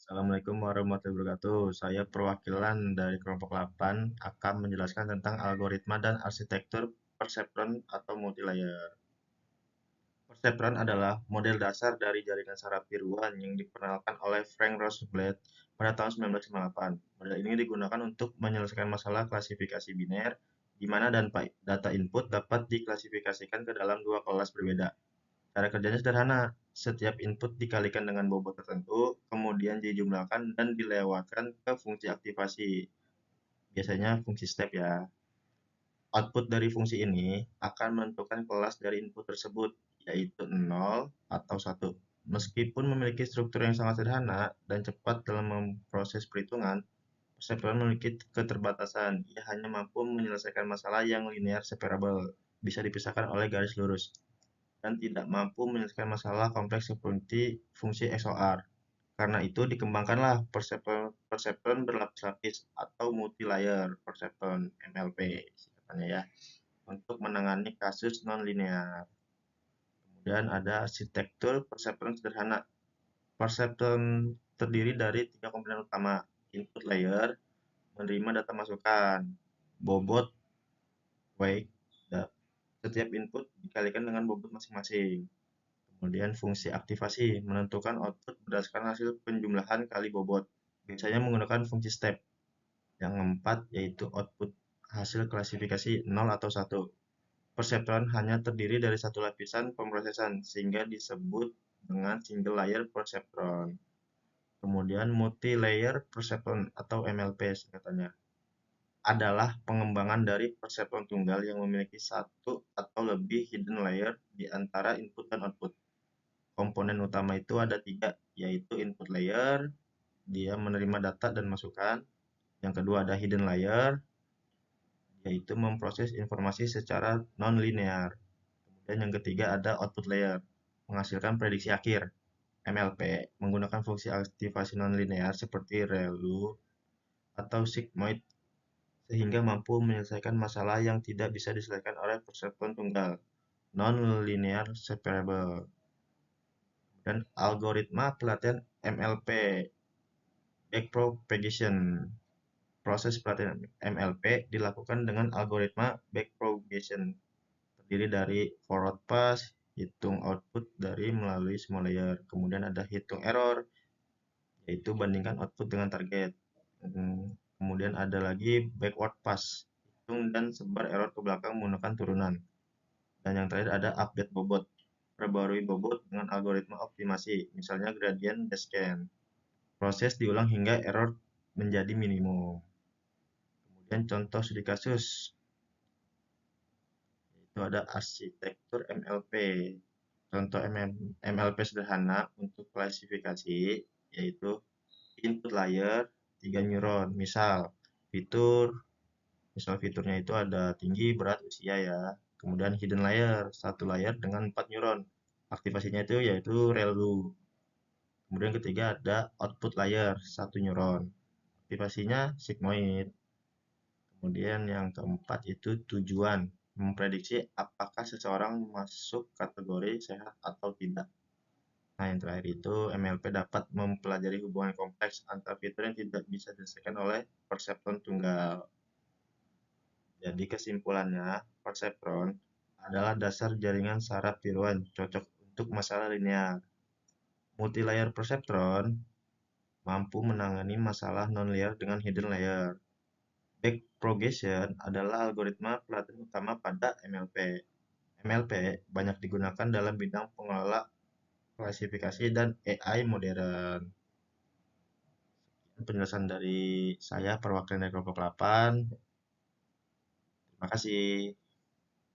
Assalamualaikum warahmatullahi wabarakatuh. Saya perwakilan dari kelompok 8 akan menjelaskan tentang algoritma dan arsitektur perceptron atau multilayer. Perceptron adalah model dasar dari jaringan saraf tiruan yang diperkenalkan oleh Frank Rosenblatt pada tahun 1958. Model ini digunakan untuk menyelesaikan masalah klasifikasi biner, di mana data input dapat diklasifikasikan ke dalam dua kelas berbeda. Cara kerjanya sederhana. Setiap input dikalikan dengan bobot tertentu, kemudian dijumlahkan dan dilewatkan ke fungsi aktivasi. Biasanya fungsi step ya. Output dari fungsi ini akan menentukan kelas dari input tersebut, yaitu 0 atau 1. Meskipun memiliki struktur yang sangat sederhana dan cepat dalam memproses perhitungan, perseptron memiliki keterbatasan. Ia hanya mampu menyelesaikan masalah yang linear separable, bisa dipisahkan oleh garis lurus, dan tidak mampu menyelesaikan masalah kompleks seperti fungsi XOR. Karena itu dikembangkanlah perseptron berlapis-lapis atau multi-layer perceptron MLP singkatannya ya, untuk menangani kasus non-linear. Kemudian ada arsitektur perseptron sederhana. Perseptron terdiri dari tiga komponen utama: input layer, menerima data masukan, bobot weight, setiap input dikalikan dengan bobot masing-masing. Kemudian fungsi aktivasi menentukan output berdasarkan hasil penjumlahan kali bobot. Biasanya menggunakan fungsi step. Yang keempat yaitu output hasil klasifikasi 0 atau 1. Perseptron hanya terdiri dari satu lapisan pemrosesan sehingga disebut dengan single layer perceptron. Kemudian multi-layer perceptron atau MLP singkatannya adalah pengembangan dari perseptron tunggal yang memiliki satu atau lebih hidden layer di antara input dan output. Komponen utama itu ada tiga, yaitu input layer, dia menerima data dan masukan. Yang kedua ada hidden layer, yaitu memproses informasi secara non-linear. Kemudian yang ketiga ada output layer, menghasilkan prediksi akhir. MLP menggunakan fungsi aktivasi non-linear seperti ReLU atau sigmoid sehingga mampu menyelesaikan masalah yang tidak bisa diselesaikan oleh perseptron tunggal, non-linear separable. Dan algoritma pelatihan MLP, backpropagation. Proses pelatihan MLP dilakukan dengan algoritma backpropagation, terdiri dari forward pass, hitung output dari melalui semua layer. Kemudian ada hitung error, yaitu bandingkan output dengan target. Kemudian ada lagi backward pass, hitung dan sebar error ke belakang menggunakan turunan. Dan yang terakhir ada update bobot, perbarui bobot dengan algoritma optimasi, misalnya gradient descent. Proses diulang hingga error menjadi minimum. Kemudian contoh studi kasus, itu ada arsitektur MLP. Contoh MLP sederhana untuk klasifikasi yaitu input layer 3 neuron. Misal fiturnya itu ada tinggi, berat, usia ya. Kemudian hidden layer, satu layer dengan 4 neuron. Aktivasinya itu yaitu ReLU. Kemudian ketiga ada output layer, satu neuron. Aktivasinya sigmoid. Kemudian yang keempat itu tujuan, memprediksi apakah seseorang masuk kategori sehat atau tidak. Nah, yang terakhir itu MLP dapat mempelajari hubungan kompleks antar fitur yang tidak bisa diselesaikan oleh perseptron tunggal. Jadi kesimpulannya, perseptron adalah dasar jaringan saraf tiruan cocok untuk masalah linear. Multilayer perseptron mampu menangani masalah non-linear dengan hidden layer. Backpropagation adalah algoritma pelatihan utama pada MLP. MLP banyak digunakan dalam bidang pengelola klasifikasi dan AI modern. Penjelasan dari saya perwakilan dari kelompok 8. Terima kasih.